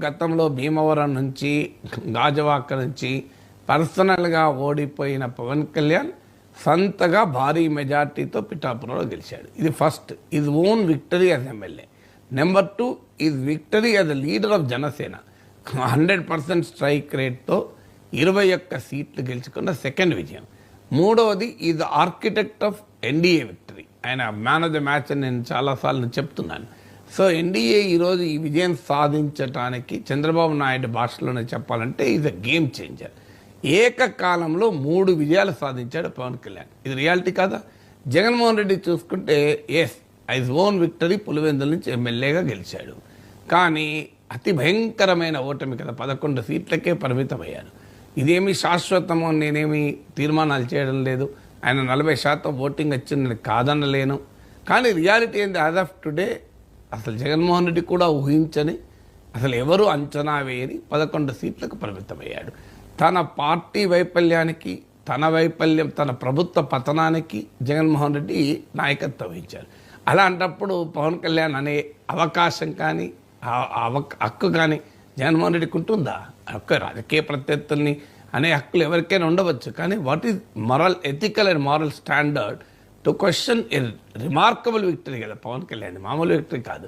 గతంలో భీమవరం నుంచి గాజువాక నుంచి పర్సనల్గా ఓడిపోయిన పవన్ కళ్యాణ్ సొంతగా భారీ మెజార్టీతో పిఠాపురంలో గెలిచాడు. ఇది first is own victory as MLA. Number 2 is victory as a leader of Janasena. 100% strike రేట్తో 21 సీట్లు గెలుచుకున్న సెకండ్ విజయం. మూడవది is architect of NDA victory. ఆయన మ్యాన్ ఆఫ్ ద మ్యాచ్ అని నేను చాలాసార్లు చెప్తున్నాను. సో ఎన్డీఏ ఈరోజు ఈ విజయం సాధించడానికి చంద్రబాబు నాయుడు భాషలోనే చెప్పాలంటే ఈజ్ అ గేమ్ చేంజర్. ఏకకాలంలో 3 విజయాలు సాధించాడు పవన్ కళ్యాణ్. ఇది రియాలిటీ కాదా? జగన్మోహన్ రెడ్డి చూసుకుంటే ఐజ్ ఓన్ విక్టరీ, పులివెందుల నుంచి ఎమ్మెల్యేగా గెలిచాడు. కానీ అతి భయంకరమైన ఓటమి కదా, 11 సీట్లకే పరిమితమయ్యాడు. ఇదేమి శాశ్వతమో నేనేమి తీర్మానాలు చేయడం లేదు. ఆయన 40% ఓటింగ్ వచ్చింది నేను కాదనలేను. కానీ రియాలిటీ ఏంది, యాజ్ ఆఫ్ టుడే అసలు జగన్మోహన్ రెడ్డి కూడా ఊహించని, అసలు ఎవరు అంచనా వేయని 11 సీట్లకు పరిమితమయ్యాడు. తన పార్టీ వైఫల్యానికి, తన ప్రభుత్వ పతనానికి జగన్మోహన్ రెడ్డి నాయకత్వం వహించారు. అలాంటప్పుడు పవన్ కళ్యాణ్ అనే అవకాశం కానీ హక్కు కానీ జగన్మోహన్ రెడ్డికి ఉంటుందా? హక్కు రాజకీయ ప్రత్యర్థుల్ని అనే హక్కులు ఎవరికైనా ఉండవచ్చు. కానీ what is moral, ethical and moral standard to question A remarkable victory కదా పవన్ కళ్యాణ్, మామూలు విక్టరీ కాదు.